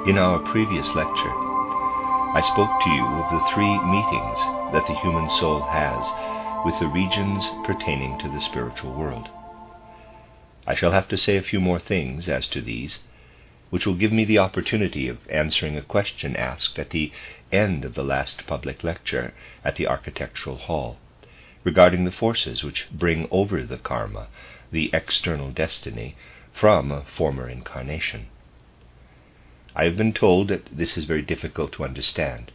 In our previous lecture, I spoke to you of the three meetings that the human soul has with the regions pertaining to the spiritual world. I shall have to say a few more things as to these, which will give me the opportunity of answering a question asked at the end of the last public lecture at the Architectural Hall, regarding the forces which bring over the karma, the external destiny, from a former incarnation. I have been told that this is very difficult to understand.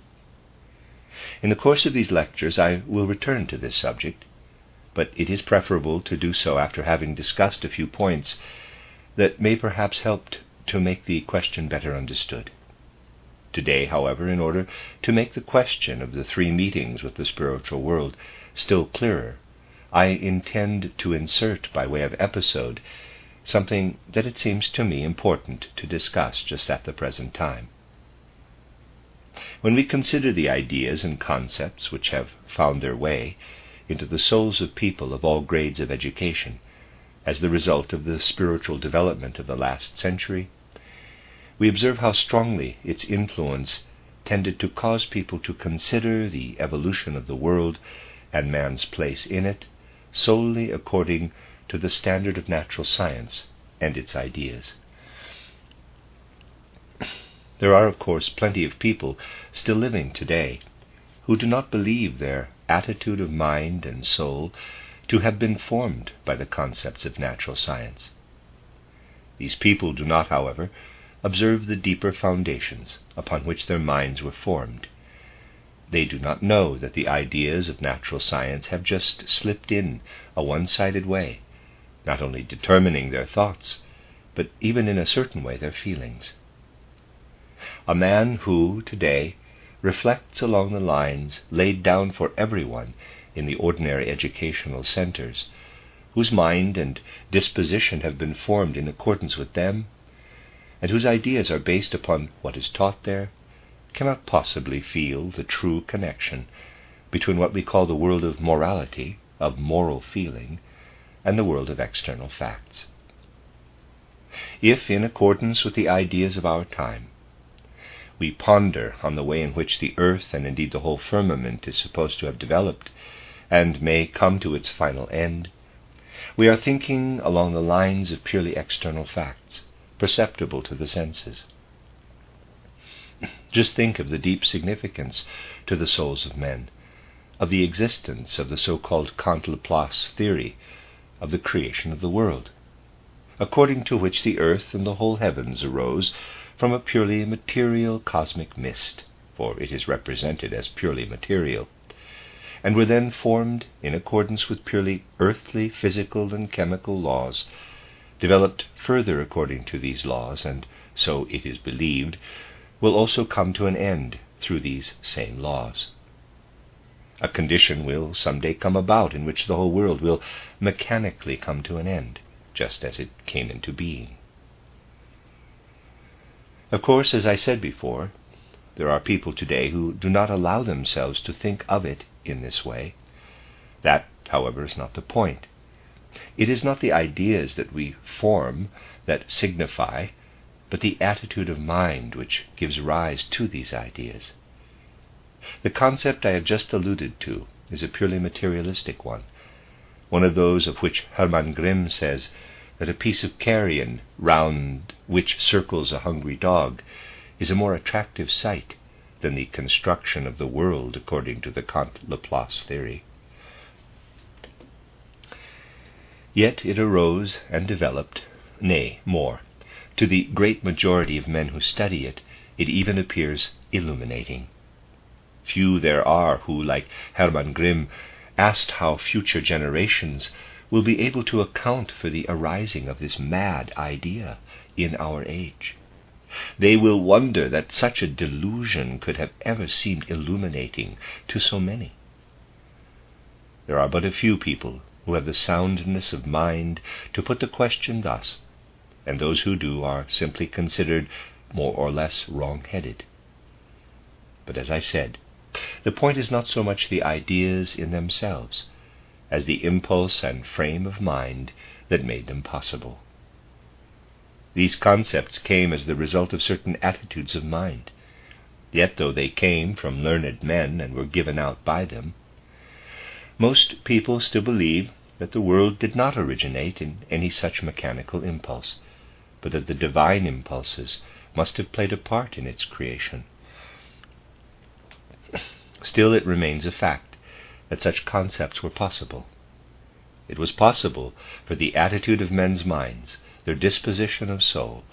In the course of these lectures I will return to this subject, but it is preferable to do so after having discussed a few points that may perhaps help to make the question better understood. Today, however, in order to make the question of the three meetings with the spiritual world still clearer, I intend to insert by way of episode something that it seems to me important to discuss just at the present time. When we consider the ideas and concepts which have found their way into the souls of people of all grades of education as the result of the spiritual development of the last century, we observe how strongly its influence tended to cause people to consider the evolution of the world and man's place in it solely according to the standard of natural science and its ideas. There are, of course, plenty of people still living today who do not believe their attitude of mind and soul to have been formed by the concepts of natural science. These people do not, however, observe the deeper foundations upon which their minds were formed. They do not know that the ideas of natural science have just slipped in a one-sided way, not only determining their thoughts, but even in a certain way their feelings. A man who, today, reflects along the lines laid down for everyone in the ordinary educational centers, whose mind and disposition have been formed in accordance with them, and whose ideas are based upon what is taught there, cannot possibly feel the true connection between what we call the world of morality, of moral feeling, and the world of external facts. If, in accordance with the ideas of our time, we ponder on the way in which the earth and indeed the whole firmament is supposed to have developed and may come to its final end, we are thinking along the lines of purely external facts, perceptible to the senses. Just think of the deep significance to the souls of men of the existence of the so-called Laplace theory of the creation of the world, according to which the earth and the whole heavens arose from a purely material cosmic mist, for it is represented as purely material, and were then formed in accordance with purely earthly physical and chemical laws, developed further according to these laws, and, so it is believed, will also come to an end through these same laws. A condition will someday come about in which the whole world will mechanically come to an end, just as it came into being. Of course, as I said before, there are people today who do not allow themselves to think of it in this way. That, however, is not the point. It is not the ideas that we form that signify, but the attitude of mind which gives rise to these ideas. The concept I have just alluded to is a purely materialistic one of those of which Hermann Grimm says that a piece of carrion round which circles a hungry dog is a more attractive sight than the construction of the world according to the Laplace theory. Yet it arose and developed, nay, more. To the great majority of men who study it, it even appears illuminating. Few there are who, like Hermann Grimm, asked how future generations will be able to account for the arising of this mad idea in our age. They will wonder that such a delusion could have ever seemed illuminating to so many. There are but a few people who have the soundness of mind to put the question thus, and those who do are simply considered more or less wrong-headed. But as I said, the point is not so much the ideas in themselves as the impulse and frame of mind that made them possible. These concepts came as the result of certain attitudes of mind. Yet though they came from learned men and were given out by them, most people still believe that the world did not originate in any such mechanical impulse, but that the divine impulses must have played a part in its creation. Still, it remains a fact that such concepts were possible. It was possible for the attitude of men's minds, their disposition of soul,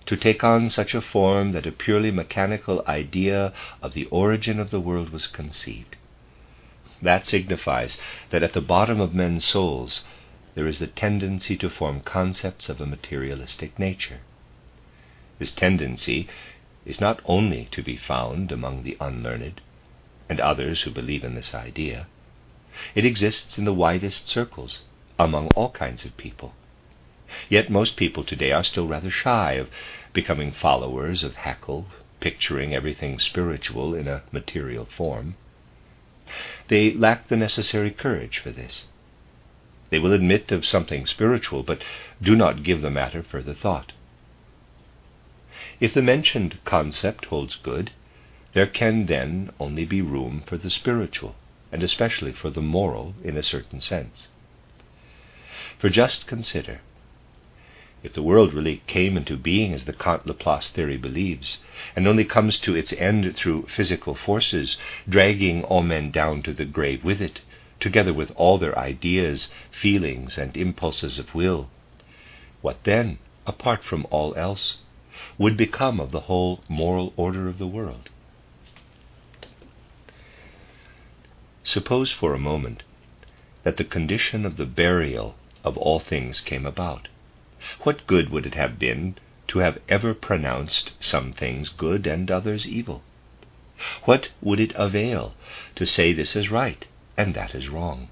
to take on such a form that a purely mechanical idea of the origin of the world was conceived. That signifies that at the bottom of men's souls there is the tendency to form concepts of a materialistic nature. This tendency is not only to be found among the unlearned and others who believe in this idea. It exists in the widest circles, among all kinds of people. Yet most people today are still rather shy of becoming followers of Haeckel, picturing everything spiritual in a material form. They lack the necessary courage for this. They will admit of something spiritual, but do not give the matter further thought. If the mentioned concept holds good, there can then only be room for the spiritual, and especially for the moral in a certain sense. For just consider, if the world really came into being as the Kant-Laplace theory believes, and only comes to its end through physical forces, dragging all men down to the grave with it, together with all their ideas, feelings, and impulses of will, what then, apart from all else, would become of the whole moral order of the world? Suppose for a moment that the condition of the burial of all things came about. What good would it have been to have ever pronounced some things good and others evil? What would it avail to say this is right and that is wrong?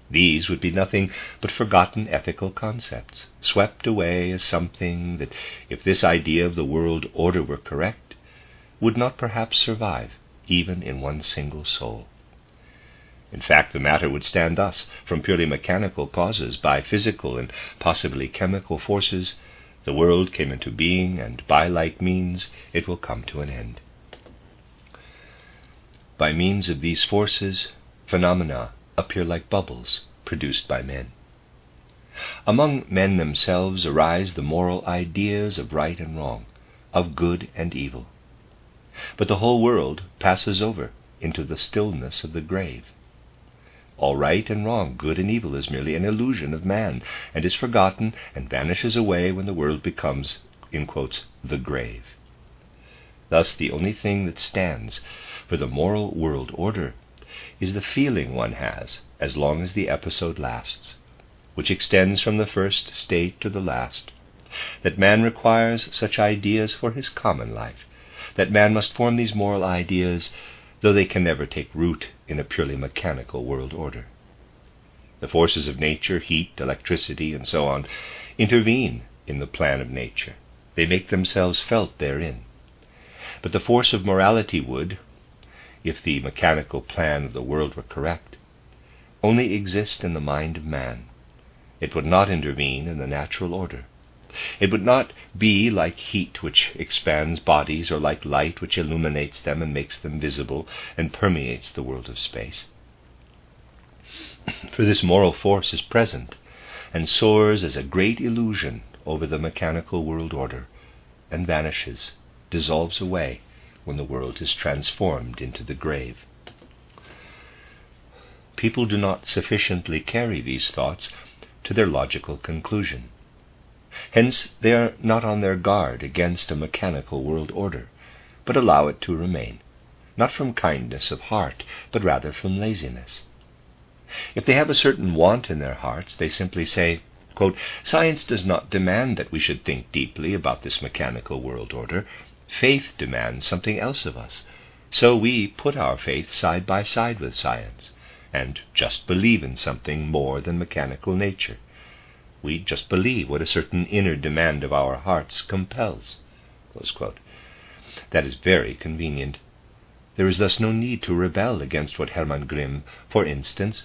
These would be nothing but forgotten ethical concepts, swept away as something that, if this idea of the world order were correct, would not perhaps survive even in one single soul. In fact, the matter would stand thus: from purely mechanical causes, by physical and possibly chemical forces, the world came into being, and by like means it will come to an end. By means of these forces, phenomena appear like bubbles produced by men. Among men themselves arise the moral ideas of right and wrong, of good and evil. But the whole world passes over into the stillness of the grave. All right and wrong, good and evil, is merely an illusion of man, and is forgotten and vanishes away when the world becomes, in quotes, the grave. Thus the only thing that stands for the moral world order is the feeling one has as long as the episode lasts, which extends from the first state to the last, that man requires such ideas for his common life, that man must form these moral ideas, though they can never take root in a purely mechanical world order. The forces of nature, heat, electricity, and so on, intervene in the plan of nature. They make themselves felt therein. But the force of morality would, if the mechanical plan of the world were correct, only exist in the mind of man. It would not intervene in the natural order. It would not be like heat which expands bodies, or like light which illuminates them and makes them visible and permeates the world of space. For this moral force is present and soars as a great illusion over the mechanical world order, and vanishes, dissolves away when the world is transformed into the grave. People do not sufficiently carry these thoughts to their logical conclusion. Hence they are not on their guard against a mechanical world order, but allow it to remain, not from kindness of heart, but rather from laziness. If they have a certain want in their hearts, they simply say, quote, "Science does not demand that we should think deeply about this mechanical world order. Faith demands something else of us. So we put our faith side by side with science, and just believe in something more than mechanical nature. We just believe what a certain inner demand of our hearts compels." Close quote. That is very convenient. There is thus no need to rebel against what Hermann Grimm, for instance,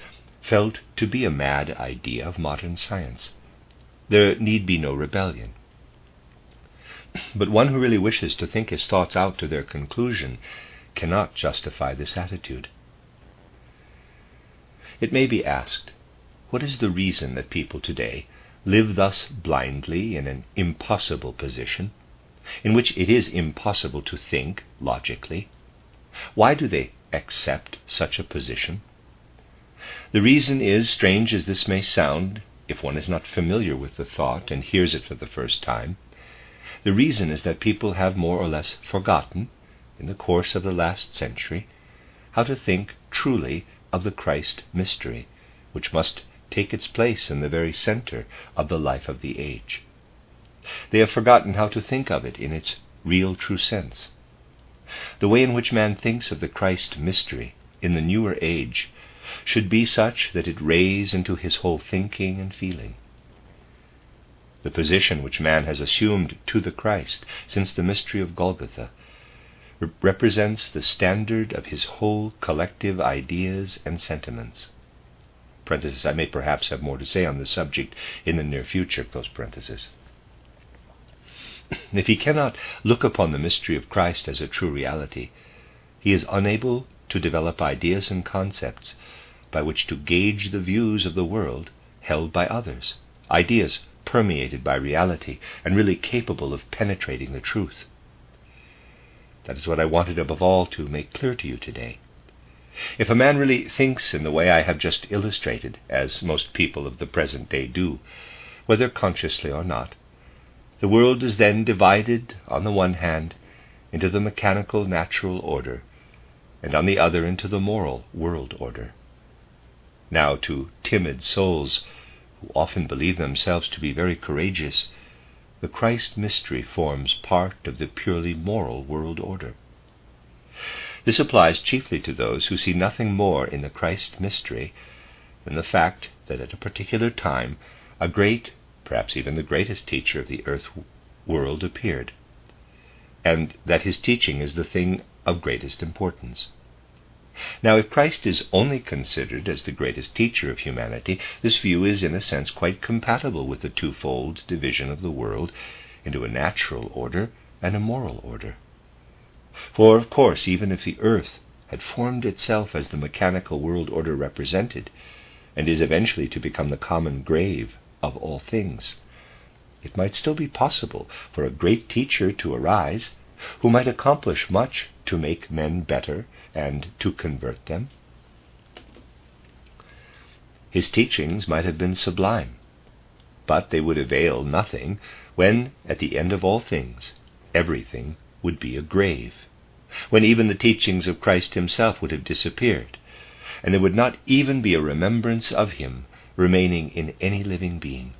felt to be a mad idea of modern science. There need be no rebellion. But one who really wishes to think his thoughts out to their conclusion cannot justify this attitude. It may be asked, what is the reason that people today live thus blindly in an impossible position, in which it is impossible to think logically? Why do they accept such a position? The reason is, strange as this may sound, if one is not familiar with the thought and hears it for the first time, the reason is that people have more or less forgotten, in the course of the last century, how to think truly of the Christ mystery, which must take its place in the very center of the life of the age. They have forgotten how to think of it in its real true sense. The way in which man thinks of the Christ mystery in the newer age should be such that it raise into his whole thinking and feeling. The position which man has assumed to the Christ since the mystery of Golgotha represents the standard of his whole collective ideas and sentiments. Parenthesis, I may perhaps have more to say on this subject in the near future, close parenthesis. If he cannot look upon the mystery of Christ as a true reality, he is unable to develop ideas and concepts by which to gauge the views of the world held by others, ideas permeated by reality and really capable of penetrating the truth. That is what I wanted above all to make clear to you today. If a man really thinks in the way I have just illustrated, as most people of the present day do, whether consciously or not, the world is then divided, on the one hand, into the mechanical natural order, and on the other into the moral world order. Now, to timid souls, who often believe themselves to be very courageous, the Christ mystery forms part of the purely moral world order. This applies chiefly to those who see nothing more in the Christ mystery than the fact that at a particular time a great, perhaps even the greatest teacher of the earth world appeared, and that his teaching is the thing of greatest importance. Now, if Christ is only considered as the greatest teacher of humanity, this view is in a sense quite compatible with the twofold division of the world into a natural order and a moral order. For, of course, even if the earth had formed itself as the mechanical world order represented, and is eventually to become the common grave of all things, it might still be possible for a great teacher to arise, who might accomplish much to make men better and to convert them. His teachings might have been sublime, but they would avail nothing when, at the end of all things, everything would be a grave, when even the teachings of Christ himself would have disappeared, and there would not even be a remembrance of him remaining in any living being.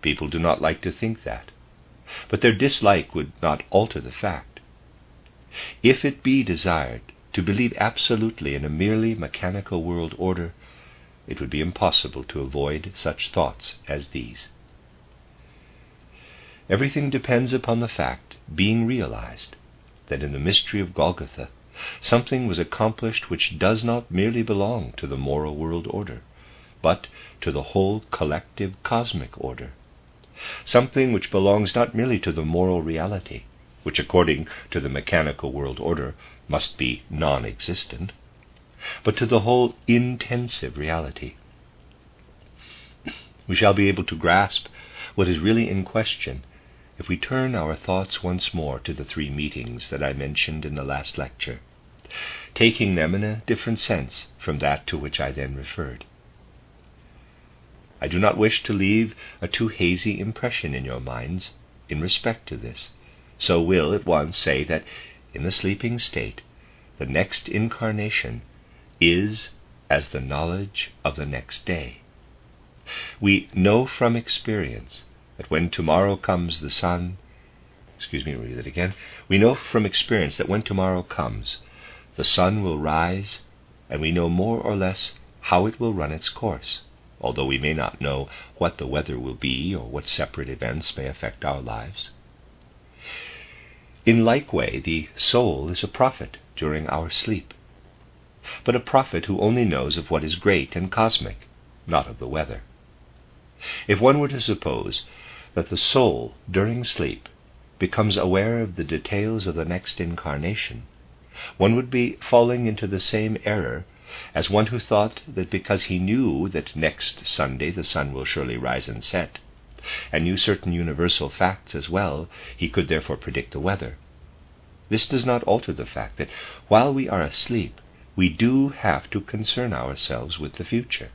People do not like to think that, but their dislike would not alter the fact. If it be desired to believe absolutely in a merely mechanical world order, it would be impossible to avoid such thoughts as these. Everything depends upon the fact being realized that in the mystery of Golgotha something was accomplished which does not merely belong to the moral world order, but to the whole collective cosmic order, something which belongs not merely to the moral reality, which according to the mechanical world order must be non-existent, but to the whole intensive reality. We shall be able to grasp what is really in question if we turn our thoughts once more to the 3 meetings that I mentioned in the last lecture, taking them in a different sense from that to which I then referred. I do not wish to leave a too hazy impression in your minds in respect to this, so will at once say that in the sleeping state, the next incarnation is as the knowledge of the next day. We know from experience that when tomorrow comes the sun, we know from experience that when tomorrow comes, the sun will rise, and we know more or less how it will run its course, although we may not know what the weather will be or what separate events may affect our lives. In like way, the soul is a prophet during our sleep, but a prophet who only knows of what is great and cosmic, not of the weather. If one were to suppose that the soul during sleep becomes aware of the details of the next incarnation, one would be falling into the same error as one who thought that because he knew that next Sunday the sun will surely rise and set, and knew certain universal facts as well, he could therefore predict the weather. This does not alter the fact that while we are asleep, we do have to concern ourselves with the future.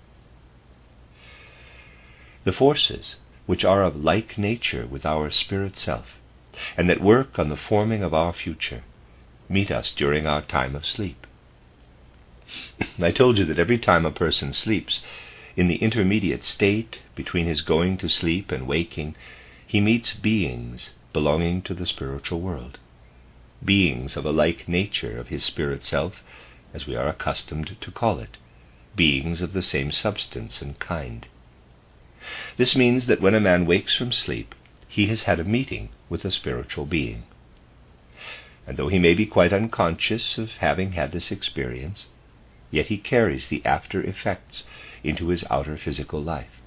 The forces which are of like nature with our spirit self, and that work on the forming of our future, meet us during our time of sleep. I told you that every time a person sleeps, in the intermediate state between his going to sleep and waking, he meets beings belonging to the spiritual world, beings of a like nature of his spirit self, as we are accustomed to call it, beings of the same substance and kind. This means that when a man wakes from sleep, he has had a meeting with a spiritual being. And though he may be quite unconscious of having had this experience, yet he carries the after effects into his outer physical life.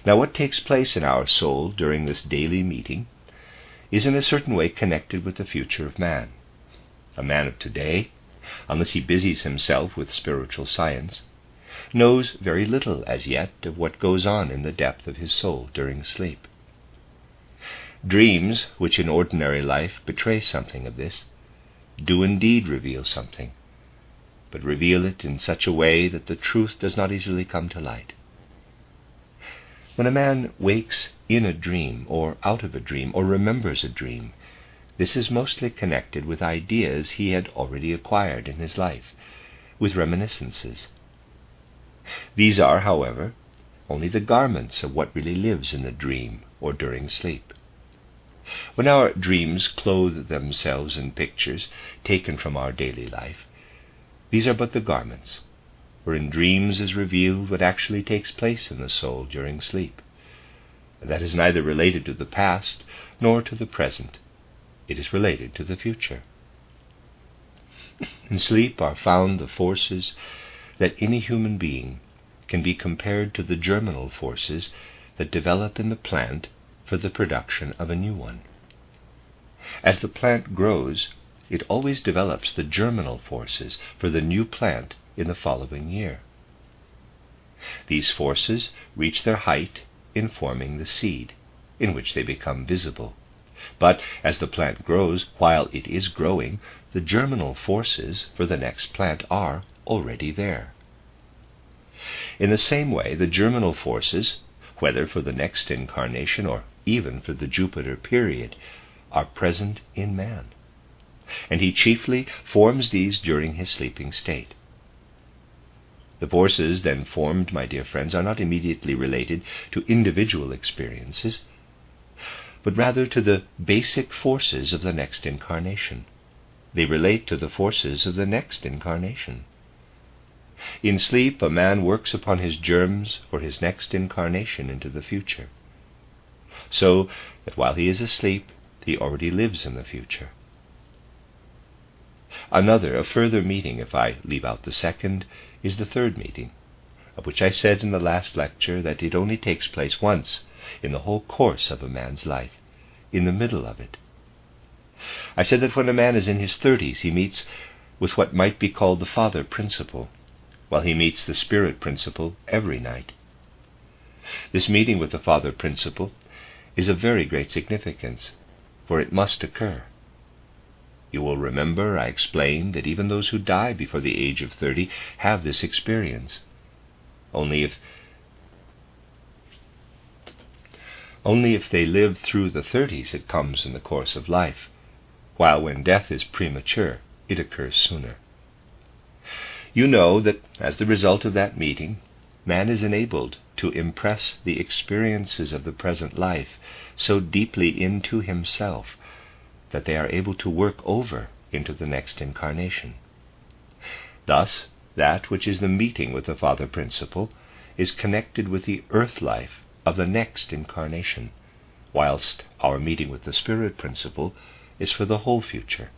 Now, what takes place in our soul during this daily meeting is in a certain way connected with the future of man. A man of today, unless he busies himself with spiritual science, knows very little as yet of what goes on in the depth of his soul during sleep. Dreams, which in ordinary life betray something of this, do indeed reveal something, but reveal it in such a way that the truth does not easily come to light. When a man wakes in a dream, or out of a dream, or remembers a dream, this is mostly connected with ideas he had already acquired in his life, with reminiscences. These are, however, only the garments of what really lives in the dream or during sleep. When our dreams clothe themselves in pictures taken from our daily life, these are but the garments, for in dreams is revealed what actually takes place in the soul during sleep. That is neither related to the past nor to the present. It is related to the future. In sleep are found the forces that any human being can be compared to the germinal forces that develop in the plant for the production of a new one. As the plant grows, it always develops the germinal forces for the new plant in the following year. These forces reach their height in forming the seed, in which they become visible. But as the plant grows, while it is growing, the germinal forces for the next plant are already there. In the same way, the germinal forces, whether for the next incarnation or even for the Jupiter period, are present in man, and he chiefly forms these during his sleeping state. The forces then formed, my dear friends, are not immediately related to individual experiences, but rather to the basic forces of the next incarnation. They relate to the forces of the next incarnation. In sleep, a man works upon his germs for his next incarnation into the future, so that while he is asleep, he already lives in the future. A further meeting, if I leave out the second, is the third meeting, of which I said in the last lecture that it only takes place once in the whole course of a man's life, in the middle of it. I said that when a man is in his 30s, he meets with what might be called the father principle, while he meets the spirit principle every night. This meeting with the father principle is of very great significance, for it must occur. You will remember I explained that even those who die before the age of 30 have this experience. Only if they live through the 30s it comes in the course of life, while when death is premature, it occurs sooner. You know that as the result of that meeting, man is enabled to impress the experiences of the present life so deeply into himself that they are able to work over into the next incarnation. Thus, that which is the meeting with the father principle is connected with the earth life of the next incarnation, whilst our meeting with the spirit principle is for the whole future.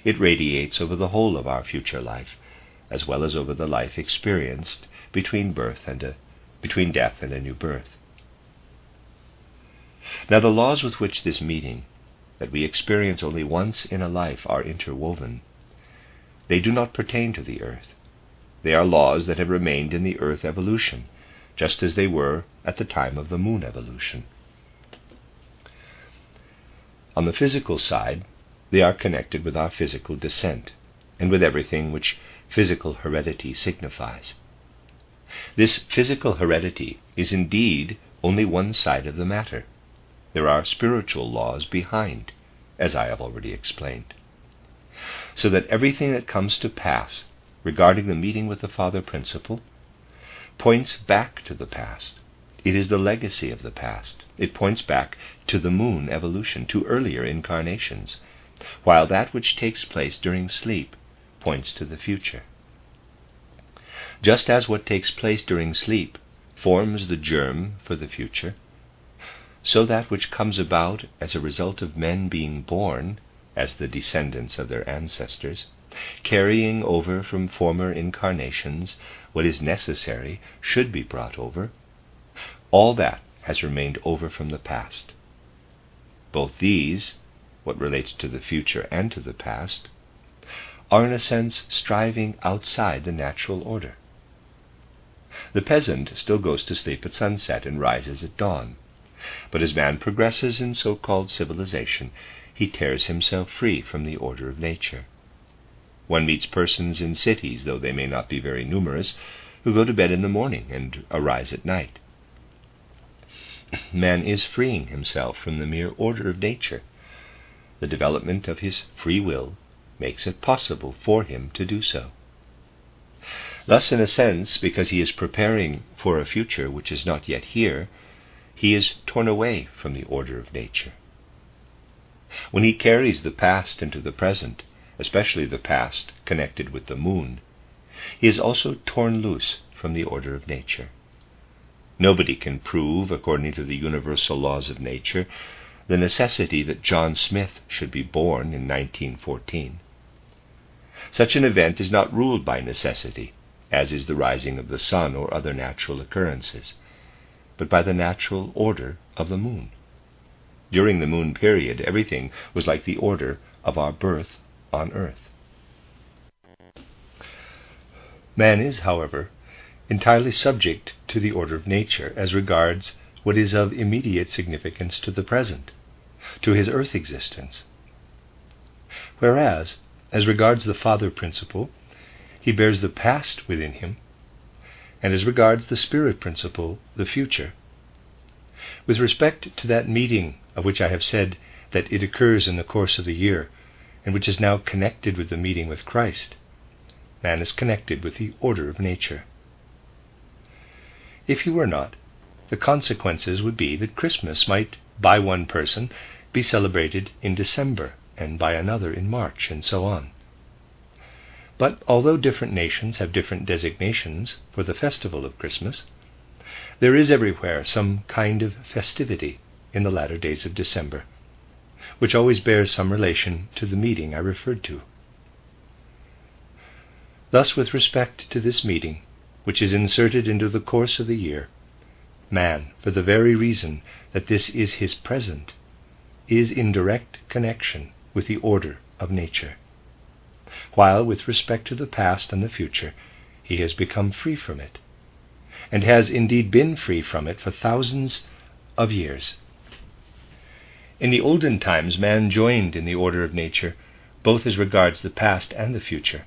It radiates over the whole of our future life, as well as over the life experienced between death and a new birth. Now the laws with which this meeting, that we experience only once in a life, are interwoven, they do not pertain to the earth. They are laws that have remained in the earth evolution, just as they were at the time of the moon evolution. On the physical side, they are connected with our physical descent, and with everything which physical heredity signifies. This physical heredity is indeed only one side of the matter. There are spiritual laws behind, as I have already explained. So that everything that comes to pass regarding the meeting with the Father Principle points back to the past. It is the legacy of the past. It points back to the moon evolution, to earlier incarnations, while that which takes place during sleep points to the future. Just as what takes place during sleep forms the germ for the future, so that which comes about as a result of men being born as the descendants of their ancestors, carrying over from former incarnations what is necessary should be brought over, all that has remained over from the past. Both these, what relates to the future and to the past, are in a sense striving outside the natural order. The peasant still goes to sleep at sunset and rises at dawn, but as man progresses in so-called civilization, he tears himself free from the order of nature. One meets persons in cities, though they may not be very numerous, who go to bed in the morning and arise at night. Man is freeing himself from the mere order of nature. The development of his free will makes it possible for him to do so. Thus, in a sense, because he is preparing for a future which is not yet here, he is torn away from the order of nature. When he carries the past into the present, especially the past connected with the moon, he is also torn loose from the order of nature. Nobody can prove, according to the universal laws of nature, the necessity that John Smith should be born in 1914. Such an event is not ruled by necessity, as is the rising of the sun or other natural occurrences, but by the natural order of the moon. During the moon period, everything was like the order of our birth on earth. Man is, however, entirely subject to the order of nature as regards what is of immediate significance to the present, to his earth existence. Whereas, as regards the Father Principle, he bears the past within him, and as regards the Spirit Principle, the future. With respect to that meeting of which I have said that it occurs in the course of the year, and which is now connected with the meeting with Christ, man is connected with the order of nature. If he were not, the consequences would be that Christmas might, by one person, be celebrated in December, and by another in March, and so on. But although different nations have different designations for the festival of Christmas, there is everywhere some kind of festivity in the latter days of December, which always bears some relation to the meeting I referred to. Thus, with respect to this meeting, which is inserted into the course of the year, man, for the very reason that this is his present, is in direct connection with the order of nature, while with respect to the past and the future, he has become free from it, and has indeed been free from it for thousands of years. In the olden times, man joined in the order of nature, both as regards the past and the future.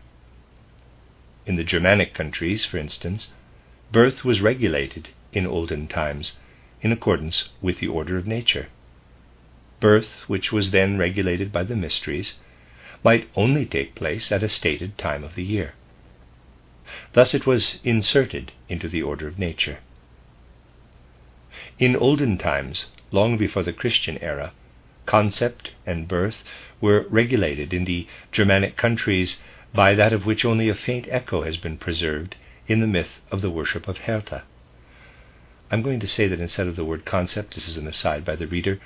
In the Germanic countries, for instance, birth was regulated in olden times in accordance with the order of nature. Birth, which was then regulated by the mysteries, might only take place at a stated time of the year. Thus it was inserted into the order of nature. In olden times, long before the Christian era, concept and birth were regulated in the Germanic countries by that of which only a faint echo has been preserved in the myth of the worship of Hertha. I'm going to say that instead of the word concept, this is an aside by the reader,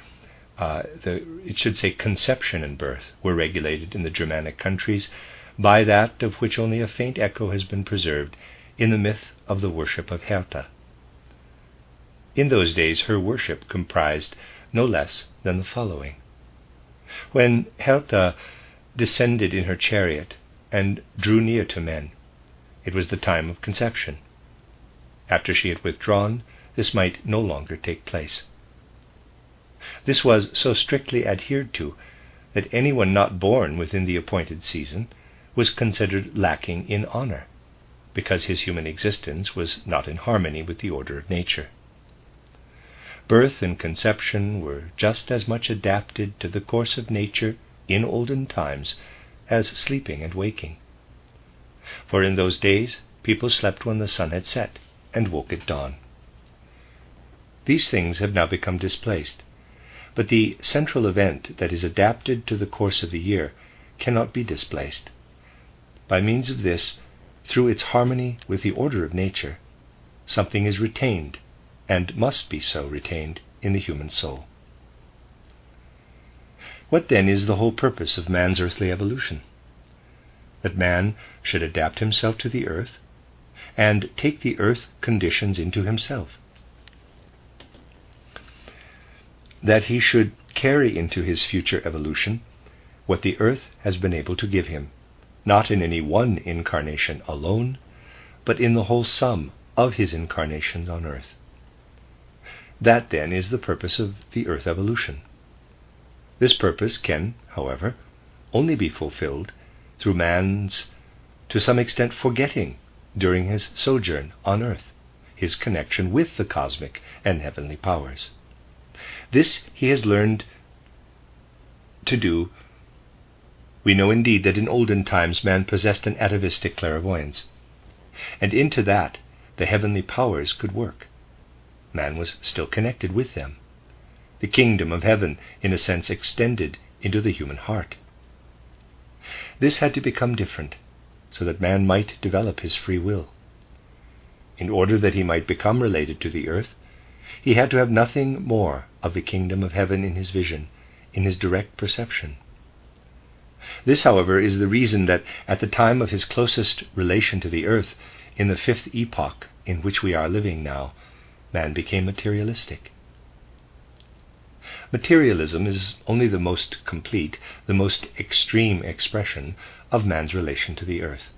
it should say conception and birth were regulated in the Germanic countries by that of which only a faint echo has been preserved in the myth of the worship of Hertha. In those days her worship comprised no less than the following. When Hertha descended in her chariot and drew near to men, it was the time of conception. After she had withdrawn, this might no longer take place. This was so strictly adhered to that anyone not born within the appointed season was considered lacking in honor, because his human existence was not in harmony with the order of nature. Birth and conception were just as much adapted to the course of nature in olden times as sleeping and waking. For in those days people slept when the sun had set and woke at dawn. These things have now become displaced, but the central event that is adapted to the course of the year cannot be displaced. By means of this, through its harmony with the order of nature, something is retained, and must be so retained, in the human soul. What then is the whole purpose of man's earthly evolution? That man should adapt himself to the earth, and take the earth conditions into himself. That he should carry into his future evolution what the earth has been able to give him, not in any one incarnation alone, but in the whole sum of his incarnations on earth. That, then, is the purpose of the earth evolution. This purpose can, however, only be fulfilled through man's, to some extent, forgetting, during his sojourn on earth, his connection with the cosmic and heavenly powers. This he has learned to do. We know indeed that in olden times man possessed an atavistic clairvoyance, and into that the heavenly powers could work. Man was still connected with them. The kingdom of heaven, in a sense, extended into the human heart. This had to become different, so that man might develop his free will. In order that he might become related to the earth, he had to have nothing more of the kingdom of heaven in his vision, in his direct perception. This, however, is the reason that at the time of his closest relation to the earth, in the fifth epoch in which we are living now, man became materialistic. Materialism is only the most complete, the most extreme expression of man's relation to the earth.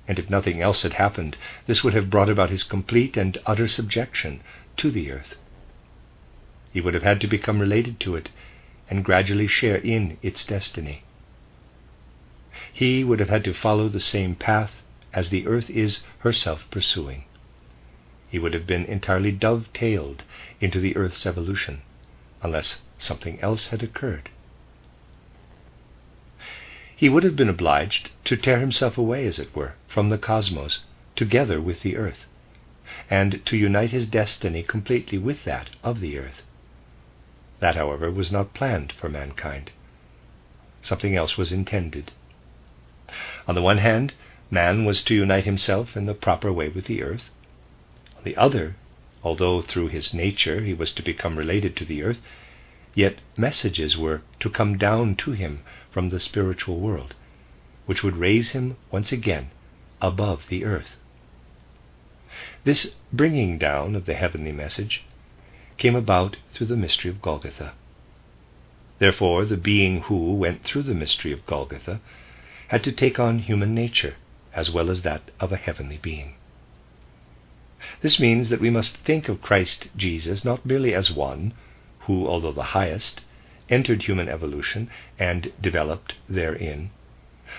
And if nothing else had happened, this would have brought about his complete and utter subjection to the earth. He would have had to become related to it and gradually share in its destiny. He would have had to follow the same path as the earth is herself pursuing. He would have been entirely dovetailed into the earth's evolution, unless something else had occurred. He would have been obliged to tear himself away, as it were, from the cosmos, together with the earth, and to unite his destiny completely with that of the earth. That, however, was not planned for mankind. Something else was intended. On the one hand, man was to unite himself in the proper way with the earth. On the other, although through his nature he was to become related to the earth, yet messages were to come down to him from the spiritual world, which would raise him once again above the earth. This bringing down of the heavenly message came about through the mystery of Golgotha. Therefore, the being who went through the mystery of Golgotha had to take on human nature as well as that of a heavenly being. This means that we must think of Christ Jesus not merely as one who, although the highest, entered human evolution and developed therein,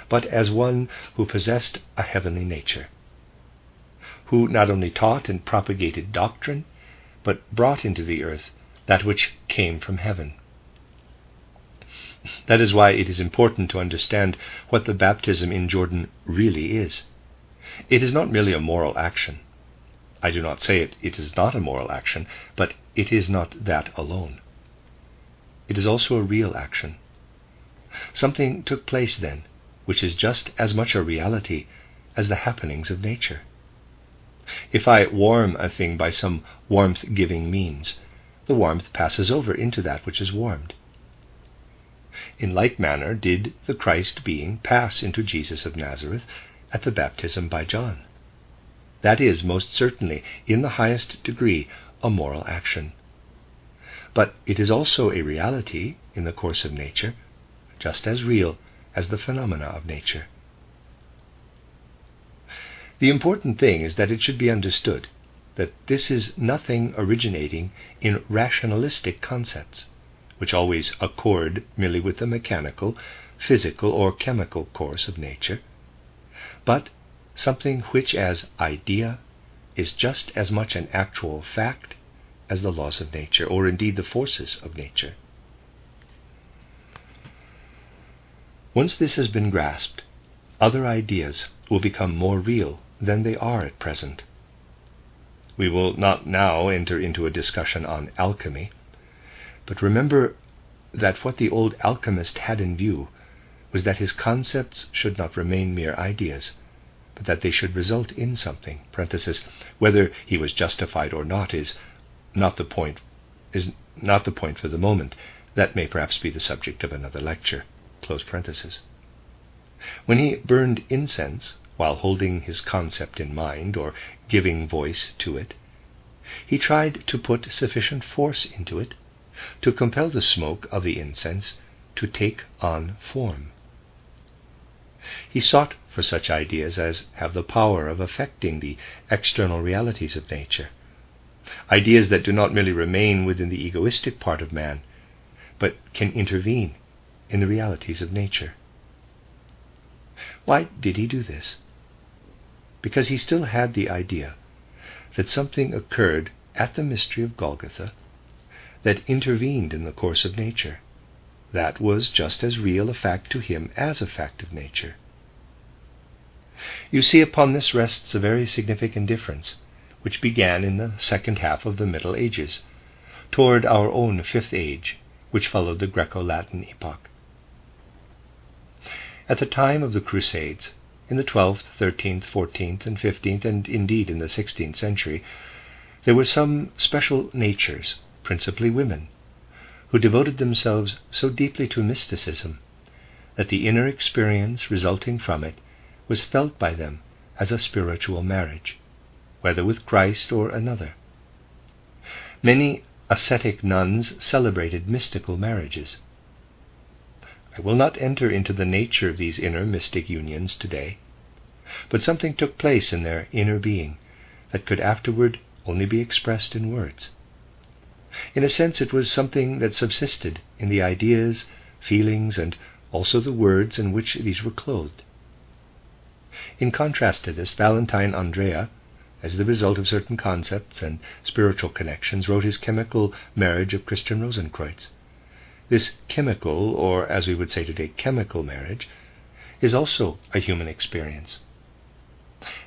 but as one who possessed a heavenly nature, who not only taught and propagated doctrine, but brought into the earth that which came from heaven. That is why it is important to understand what the baptism in Jordan really is. It is not merely a moral action. I do not say it is not a moral action, but it is not that alone. It is also a real action. Something took place then, which is just as much a reality as the happenings of nature. If I warm a thing by some warmth-giving means, the warmth passes over into that which is warmed. In like manner did the Christ being pass into Jesus of Nazareth at the baptism by John. That is most certainly, in the highest degree, a moral action. but it is also a reality in the course of nature, just as real as the phenomena of nature. The important thing is that it should be understood that this is nothing originating in rationalistic concepts, which always accord merely with the mechanical, physical, or chemical course of nature, but something which as idea is just as much an actual fact as the laws of nature, or indeed the forces of nature. Once this has been grasped, other ideas will become more real than they are at present. We will not now enter into a discussion on alchemy, but remember that what the old alchemist had in view was that his concepts should not remain mere ideas, but that they should result in something. Whether he was justified or not is not the point for the moment. That may perhaps be the subject of another lecture. When he burned incense, while holding his concept in mind or giving voice to it, he tried to put sufficient force into it to compel the smoke of the incense to take on form. He sought for such ideas as have the power of affecting the external realities of nature, ideas that do not merely remain within the egoistic part of man, but can intervene in the realities of nature. Why did he do this? Because he still had the idea that something occurred at the mystery of Golgotha that intervened in the course of nature. That was just as real a fact to him as a fact of nature. You see, upon this rests a very significant difference, which began in the second half of the Middle Ages, toward our own Fifth Age, which followed the Greco-Latin epoch. At the time of the Crusades, in the 12th, 13th, 14th, and 15th, and indeed in the 16th century, there were some special natures, principally women, who devoted themselves so deeply to mysticism that the inner experience resulting from it was felt by them as a spiritual marriage, whether with Christ or another. Many ascetic nuns celebrated mystical marriages. I will not enter into the nature of these inner mystic unions today, but something took place in their inner being that could afterward only be expressed in words. In a sense, it was something that subsisted in the ideas, feelings, and also the words in which these were clothed. In contrast to this, Valentine Andrea, as the result of certain concepts and spiritual connections, wrote his chemical marriage of Christian Rosenkreuz. This chemical, or as we would say today, chemical marriage, is also a human experience.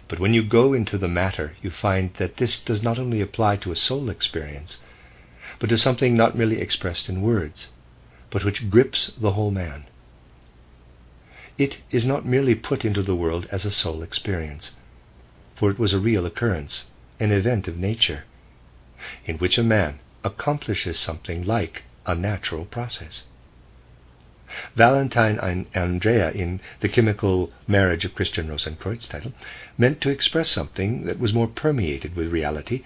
But when you go into the matter, you find that this does not only apply to a soul experience, but to something not merely expressed in words, but which grips the whole man. It is not merely put into the world as a soul experience, for it was a real occurrence, an event of nature, in which a man accomplishes something like a natural process. Valentine Andrea, in The Chemical Marriage of Christian Rosenkreuz title, meant to express something that was more permeated with reality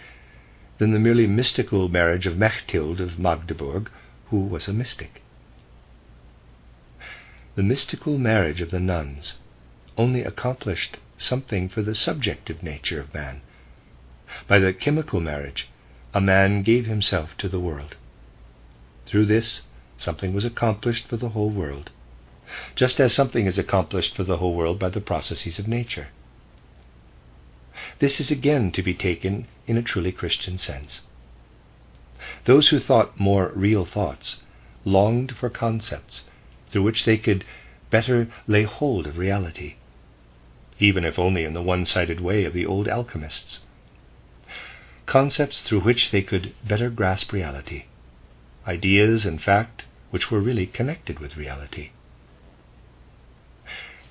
than the merely mystical marriage of Mechthild of Magdeburg, who was a mystic. The mystical marriage of the nuns only accomplished something for the subjective nature of man. By the chemical marriage, a man gave himself to the world. Through this, something was accomplished for the whole world, just as something is accomplished for the whole world by the processes of nature. This is again to be taken in a truly Christian sense. Those who thought more real thoughts longed for concepts through which they could better lay hold of reality, even if only in the one-sided way of the old alchemists. Concepts through which they could better grasp reality, ideas, in fact, which were really connected with reality.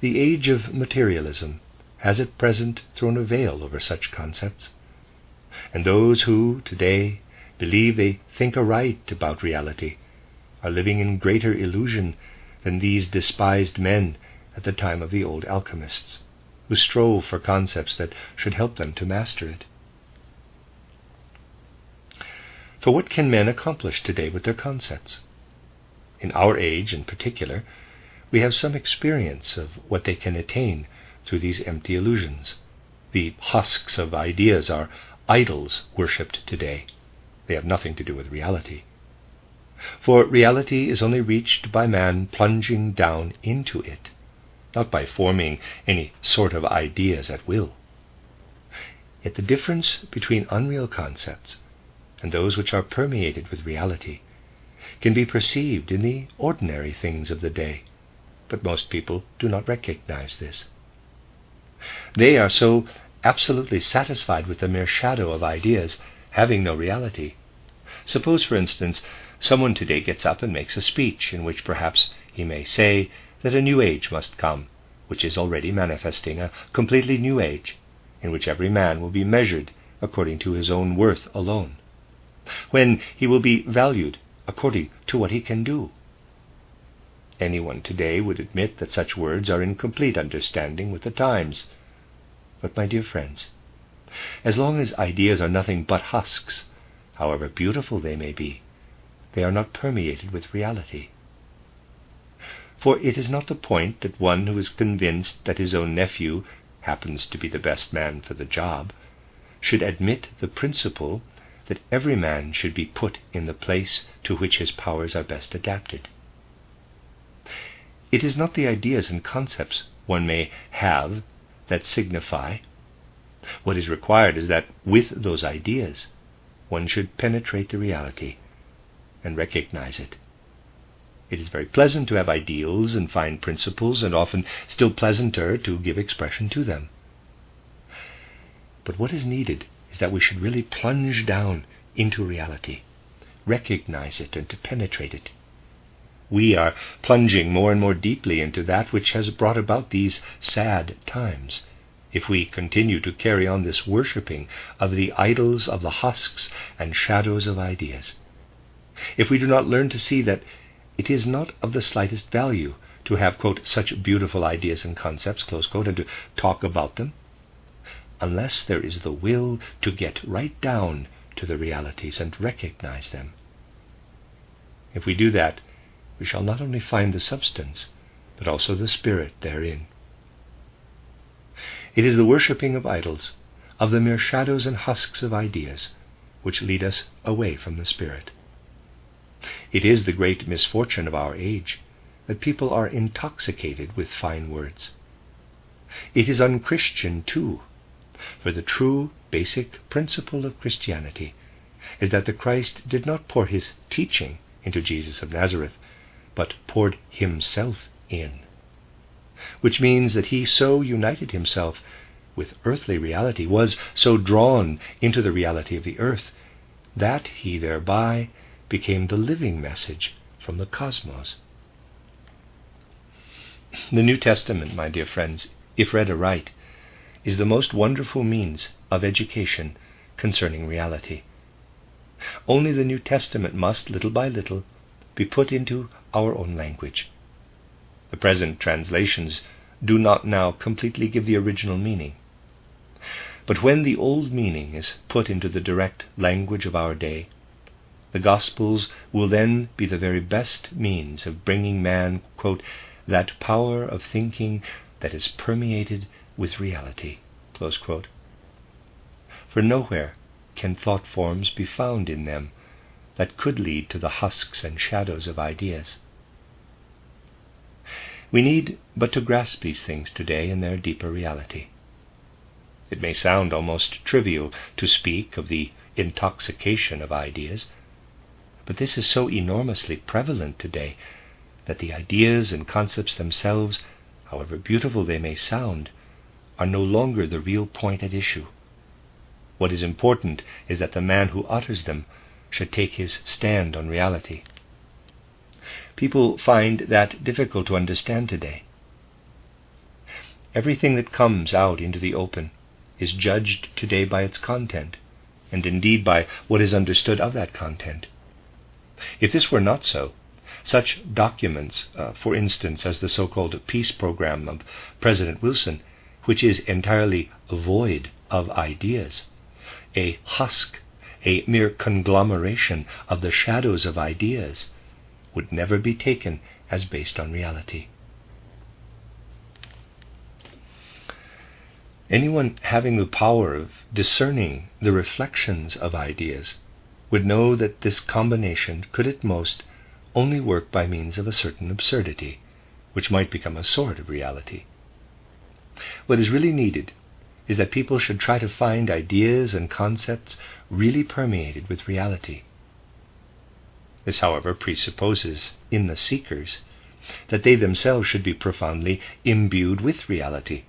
The age of materialism has at present thrown a veil over such concepts, and those who, today, believe they think aright about reality are living in greater illusion than these despised men at the time of the old alchemists, who strove for concepts that should help them to master it. For what can men accomplish today with their concepts? In our age in particular, we have some experience of what they can attain through these empty illusions. The husks of ideas are idols worshipped today. They have nothing to do with reality. For reality is only reached by man plunging down into it, not by forming any sort of ideas at will. Yet the difference between unreal concepts and those which are permeated with reality can be perceived in the ordinary things of the day, but most people do not recognize this. They are so absolutely satisfied with the mere shadow of ideas, having no reality. Suppose, for instance, someone today gets up and makes a speech in which perhaps he may say that a new age must come, which is already manifesting, a completely new age, in which every man will be measured according to his own worth alone, when he will be valued according to what he can do. Anyone today would admit that such words are in complete understanding with the times. But, my dear friends, as long as ideas are nothing but husks, however beautiful they may be, they are not permeated with reality. For it is not the point that one who is convinced that his own nephew happens to be the best man for the job should admit the principle that every man should be put in the place to which his powers are best adapted. It is not the ideas and concepts one may have that signify. What is required is that with those ideas one should penetrate the reality and recognize it. It is very pleasant to have ideals and fine principles, and often still pleasanter to give expression to them. But what is needed is that we should really plunge down into reality, recognize it, and to penetrate it. We are plunging more and more deeply into that which has brought about these sad times, if we continue to carry on this worshipping of the idols of the husks and shadows of ideas. If we do not learn to see that it is not of the slightest value to have, quote, such beautiful ideas and concepts, close quote, and to talk about them, unless there is the will to get right down to the realities and recognize them. If we do that, we shall not only find the substance, but also the spirit therein. It is the worshipping of idols, of the mere shadows and husks of ideas, which lead us away from the spirit. It is the great misfortune of our age that people are intoxicated with fine words. It is unchristian too, for the true basic principle of Christianity is that the Christ did not pour his teaching into Jesus of Nazareth, but poured himself in, which means that he so united himself with earthly reality, was so drawn into the reality of the earth, that he thereby became the living message from the cosmos. The New Testament, my dear friends, if read aright, is the most wonderful means of education concerning reality. Only the New Testament must, little by little, be put into our own language. The present translations do not now completely give the original meaning. But when the old meaning is put into the direct language of our day, the Gospels will then be the very best means of bringing man, quote, that power of thinking that is permeated with reality, close quote. For nowhere can thought forms be found in them that could lead to the husks and shadows of ideas. We need but to grasp these things today in their deeper reality. It may sound almost trivial to speak of the intoxication of ideas, but this is so enormously prevalent today that the ideas and concepts themselves, however beautiful they may sound, are no longer the real point at issue. What is important is that the man who utters them should take his stand on reality. People find that difficult to understand today. Everything that comes out into the open is judged today by its content, and indeed by what is understood of that content. If this were not so, such documents, for instance, as the so-called peace program of President Wilson, which is entirely void of ideas, a husk, a mere conglomeration of the shadows of ideas, would never be taken as based on reality. Anyone having the power of discerning the reflections of ideas would know that this combination could at most only work by means of a certain absurdity, which might become a sort of reality. What is really needed is that people should try to find ideas and concepts really permeated with reality. This, however, presupposes in the seekers that they themselves should be profoundly imbued with reality,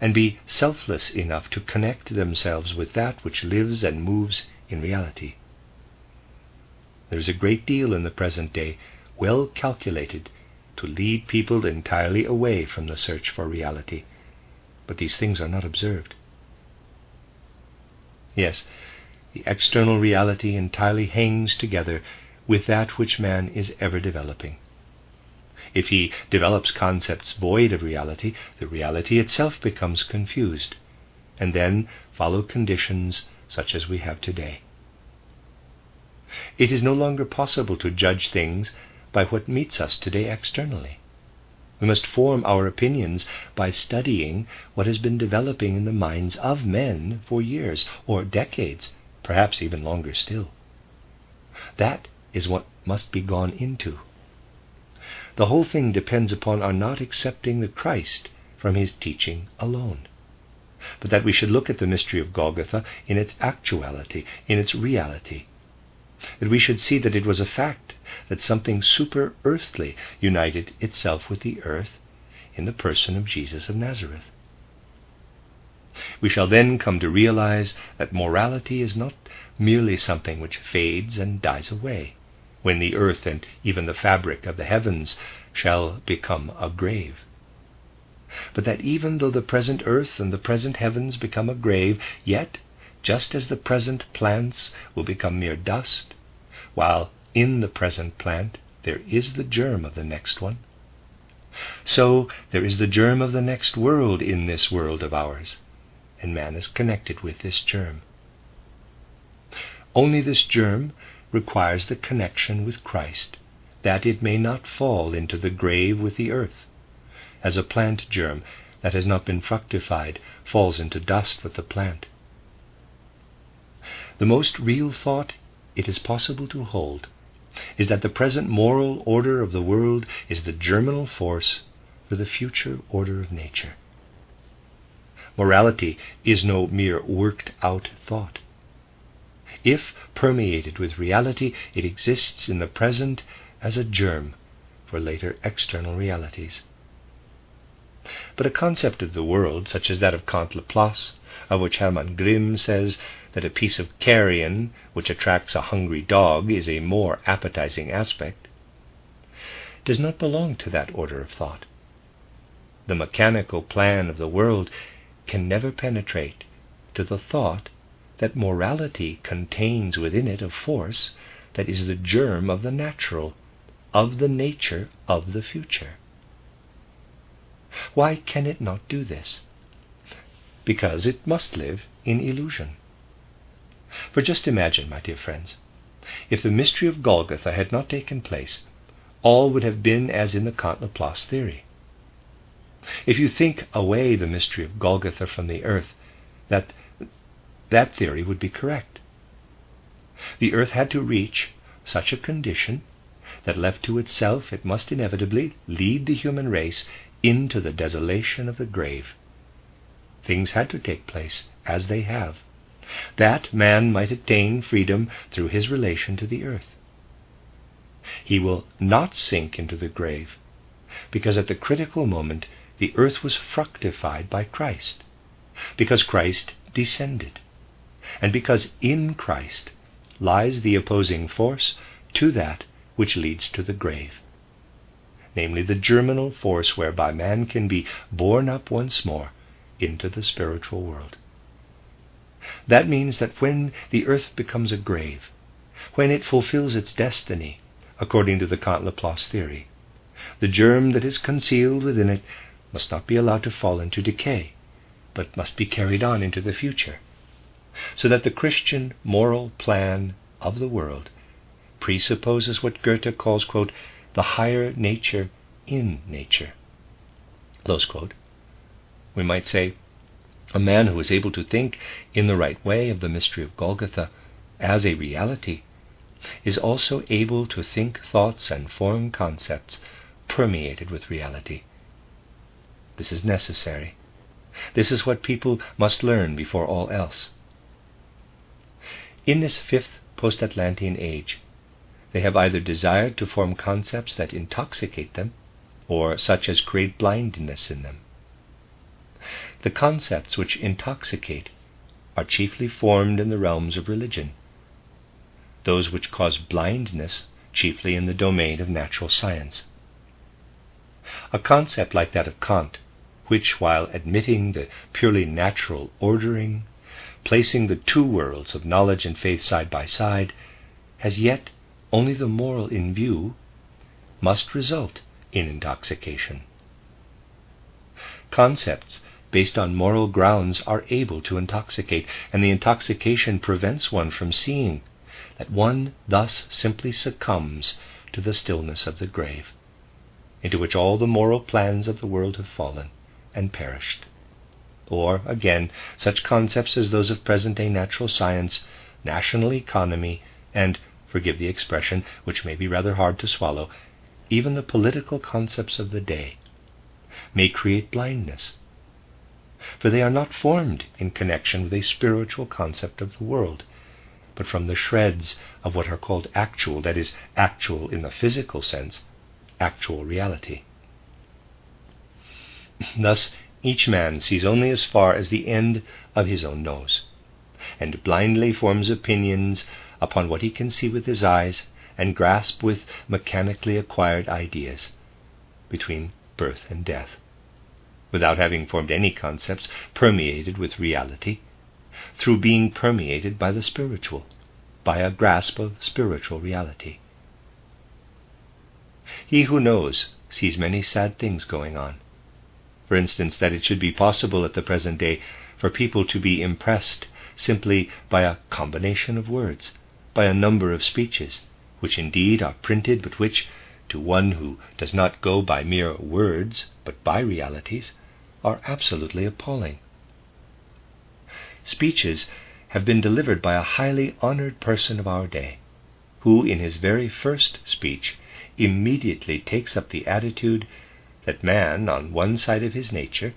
and be selfless enough to connect themselves with that which lives and moves in reality. There is a great deal in the present day well calculated to lead people entirely away from the search for reality, but these things are not observed. Yes, the external reality entirely hangs together with that which man is ever developing. If he develops concepts void of reality, the reality itself becomes confused, and then follow conditions such as we have today. It is no longer possible to judge things by what meets us today externally. We must form our opinions by studying what has been developing in the minds of men for years or decades, perhaps even longer still. That is what must be gone into. The whole thing depends upon our not accepting the Christ from his teaching alone, but that we should look at the mystery of Golgotha in its actuality, in its reality, that we should see that it was a fact that something super-earthly united itself with the earth in the person of Jesus of Nazareth. We shall then come to realize that morality is not merely something which fades and dies away, when the earth and even the fabric of the heavens shall become a grave, but that even though the present earth and the present heavens become a grave, yet, just as the present plants will become mere dust, while in the present plant there is the germ of the next one, so there is the germ of the next world in this world of ours, and man is connected with this germ. Only this germ requires the connection with Christ, that it may not fall into the grave with the earth, as a plant germ that has not been fructified falls into dust with the plant. The most real thought it is possible to hold is that the present moral order of the world is the germinal force for the future order of nature. Morality is no mere worked-out thought. If permeated with reality, it exists in the present as a germ for later external realities. But a concept of the world, such as that of Kant Laplace, of which Hermann Grimm says that a piece of carrion which attracts a hungry dog is a more appetizing aspect, does not belong to that order of thought. The mechanical plan of the world can never penetrate to the thought that morality contains within it a force that is the germ of the natural, of the nature of the future. Why can it not do this? Because it must live in illusion. For just imagine, my dear friends, if the mystery of Golgotha had not taken place, all would have been as in the Kant Laplace theory. If you think away the mystery of Golgotha from the earth, that theory would be correct. The earth had to reach such a condition that left to itself it must inevitably lead the human race into the desolation of the grave. Things had to take place as they have, that man might attain freedom through his relation to the earth. He will not sink into the grave, because at the critical moment the earth was fructified by Christ, because Christ descended, and because in Christ lies the opposing force to that which leads to the grave, namely the germinal force whereby man can be born up once more into the spiritual world. That means that when the earth becomes a grave, when it fulfills its destiny, according to the Kant Laplace theory, the germ that is concealed within it must not be allowed to fall into decay, but must be carried on into the future. so that the Christian moral plan of the world presupposes what Goethe calls, quote, the higher nature in nature. Close quote. We might say, a man who is able to think in the right way of the mystery of Golgotha as a reality is also able to think thoughts and form concepts permeated with reality. This is necessary. This is what people must learn before all else. In this fifth post-Atlantean age, they have either desired to form concepts that intoxicate them, or such as create blindness in them. The concepts which intoxicate are chiefly formed in the realms of religion, those which cause blindness chiefly in the domain of natural science. A concept like that of Kant, which, while admitting the purely natural ordering, placing the two worlds of knowledge and faith side by side, has yet only the moral in view, must result in intoxication. Concepts based on moral grounds are able to intoxicate, and the intoxication prevents one from seeing that one thus simply succumbs to the stillness of the grave, into which all the moral plans of the world have fallen and perished. Or, again, such concepts as those of present-day natural science, national economy, and, forgive the expression, which may be rather hard to swallow, even the political concepts of the day, may create blindness, for they are not formed in connection with a spiritual concept of the world, but from the shreds of what are called actual, that is, actual in the physical sense, actual reality. Thus, each man sees only as far as the end of his own nose, and blindly forms opinions upon what he can see with his eyes and grasp with mechanically acquired ideas between birth and death, without having formed any concepts permeated with reality, through being permeated by the spiritual, by a grasp of spiritual reality. He who knows sees many sad things going on. For instance, that it should be possible at the present day for people to be impressed simply by a combination of words, by a number of speeches, which indeed are printed, but which, to one who does not go by mere words, but by realities, are absolutely appalling. Speeches have been delivered by a highly honored person of our day, who in his very first speech immediately takes up the attitude that man, on one side of his nature,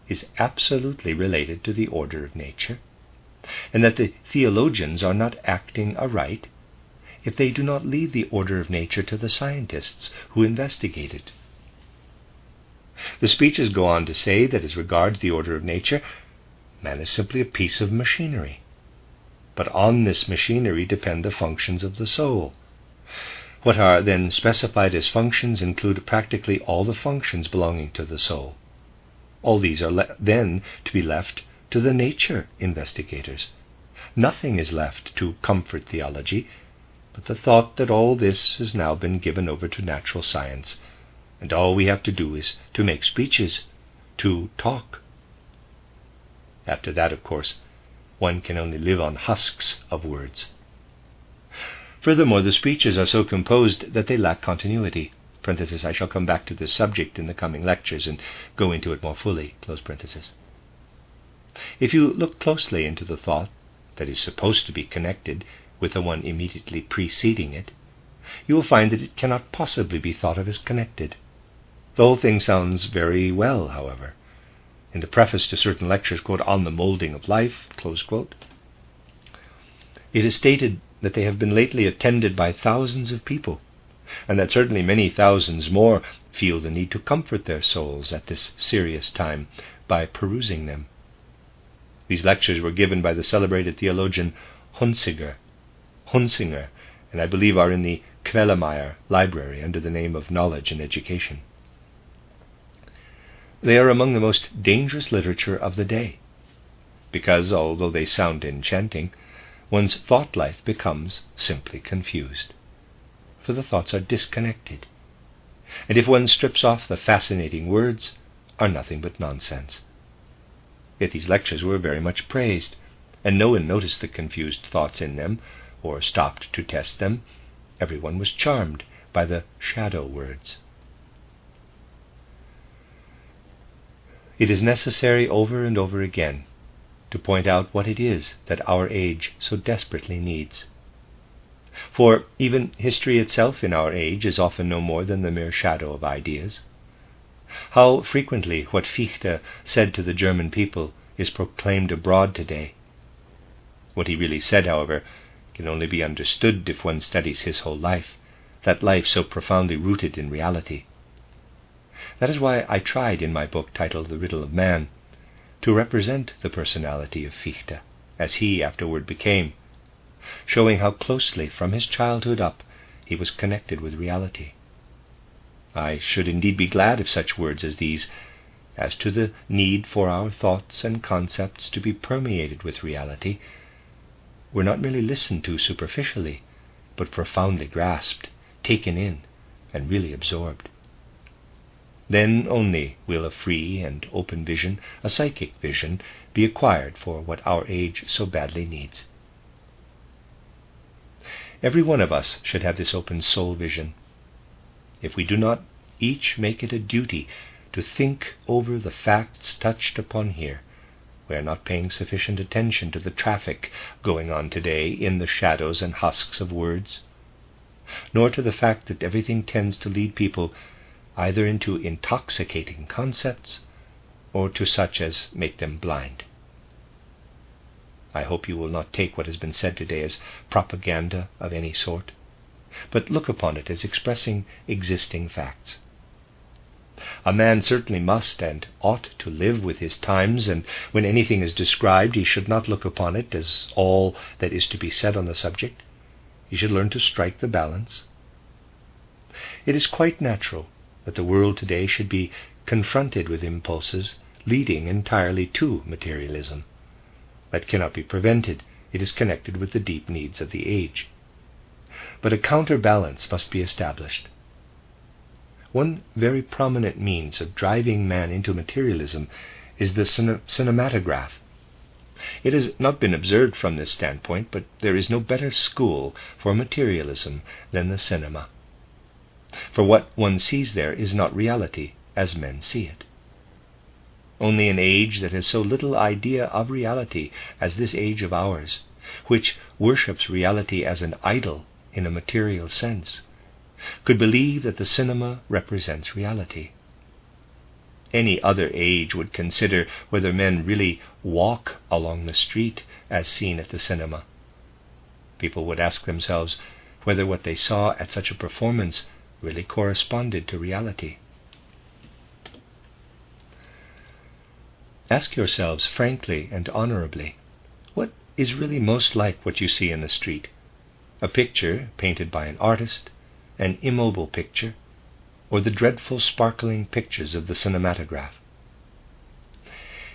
is absolutely related to the order of nature, and that the theologians are not acting aright if they do not leave the order of nature to the scientists who investigate it. The speeches go on to say that as regards the order of nature, man is simply a piece of machinery, but on this machinery depend the functions of the soul. What are then specified as functions include practically all the functions belonging to the soul. All these are then to be left to the nature investigators. Nothing is left to comfort theology, but the thought that all this has now been given over to natural science, and all we have to do is to make speeches, to talk. After that, of course, one can only live on husks of words. Furthermore, the speeches are so composed that they lack continuity. I shall come back to this subject in the coming lectures and go into it more fully. If you look closely into the thought that is supposed to be connected with the one immediately preceding it, you will find that it cannot possibly be thought of as connected. The whole thing sounds very well, however. In the preface to certain lectures, quote, on the molding of life, close quote, it is stated that they have been lately attended by thousands of people, and that certainly many thousands more feel the need to comfort their souls at this serious time by perusing them. These lectures were given by the celebrated theologian Hunsinger, and I believe are in the Quellemeyer Library under the name of Knowledge and Education. They are among the most dangerous literature of the day, because, although they sound enchanting, one's thought life becomes simply confused, for the thoughts are disconnected, and if one strips off the fascinating words, are nothing but nonsense. Yet these lectures were very much praised, and no one noticed the confused thoughts in them, or stopped to test them. Everyone was charmed by the shadow words. It is necessary over and over again to point out what it is that our age so desperately needs. For even history itself in our age is often no more than the mere shadow of ideas. How frequently what Fichte said to the German people is proclaimed abroad today. What he really said, however, can only be understood if one studies his whole life, that life so profoundly rooted in reality. That is why I tried in my book titled The Riddle of Man to represent the personality of Fichte, as he afterward became, showing how closely from his childhood up he was connected with reality. I should indeed be glad if such words as these, as to the need for our thoughts and concepts to be permeated with reality, were not merely listened to superficially, but profoundly grasped, taken in, and really absorbed. Then only will a free and open vision, a psychic vision, be acquired for what our age so badly needs. Every one of us should have this open soul vision. If we do not each make it a duty to think over the facts touched upon here, we are not paying sufficient attention to the traffic going on today in the shadows and husks of words, nor to the fact that everything tends to lead people either into intoxicating concepts or to such as make them blind. I hope you will not take what has been said today as propaganda of any sort, but look upon it as expressing existing facts. A man certainly must and ought to live with his times, and when anything is described he should not look upon it as all that is to be said on the subject. He should learn to strike the balance. It is quite natural that the world today should be confronted with impulses leading entirely to materialism. That cannot be prevented. It is connected with the deep needs of the age. But a counterbalance must be established. One very prominent means of driving man into materialism is the cinematograph. It has not been observed from this standpoint, but there is no better school for materialism than the cinema. For what one sees there is not reality as men see it. Only an age that has so little idea of reality as this age of ours, which worships reality as an idol in a material sense, could believe that the cinema represents reality. Any other age would consider whether men really walk along the street as seen at the cinema. People would ask themselves whether what they saw at such a performance really corresponded to reality. Ask yourselves frankly and honorably, what is really most like what you see in the street? A picture painted by an artist, an immobile picture, or the dreadful sparkling pictures of the cinematograph?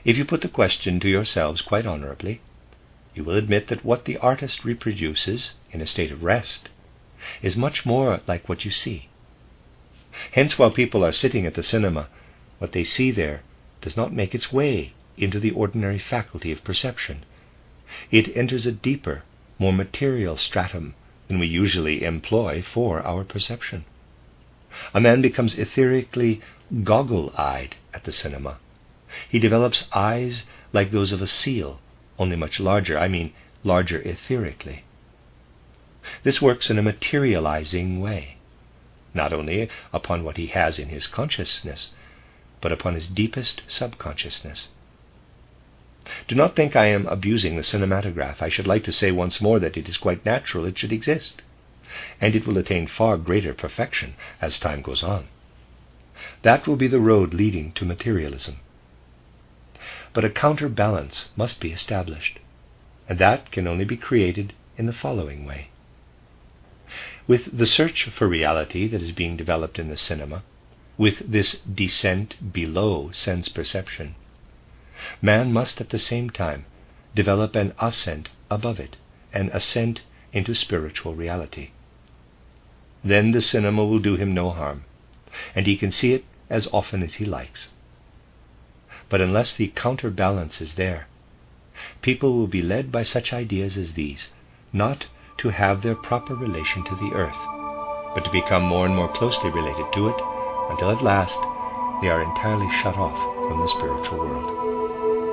If you put the question to yourselves quite honorably, you will admit that what the artist reproduces in a state of rest is much more like what you see. Hence, while people are sitting at the cinema, what they see there does not make its way into the ordinary faculty of perception. It enters a deeper, more material stratum than we usually employ for our perception. A man becomes etherically goggle-eyed at the cinema. He develops eyes like those of a seal, only much larger, larger etherically. This works in a materializing way, not only upon what he has in his consciousness, but upon his deepest subconsciousness. Do not think I am abusing the cinematograph. I should like to say once more that it is quite natural it should exist, and it will attain far greater perfection as time goes on. That will be the road leading to materialism. But a counterbalance must be established, and that can only be created in the following way. With the search for reality that is being developed in the cinema, with this descent below sense perception, man must at the same time develop an ascent above it, an ascent into spiritual reality. Then the cinema will do him no harm, and he can see it as often as he likes. But unless the counterbalance is there, people will be led by such ideas as these, not to have their proper relation to the earth, but to become more and more closely related to it, until at last they are entirely shut off from the spiritual world.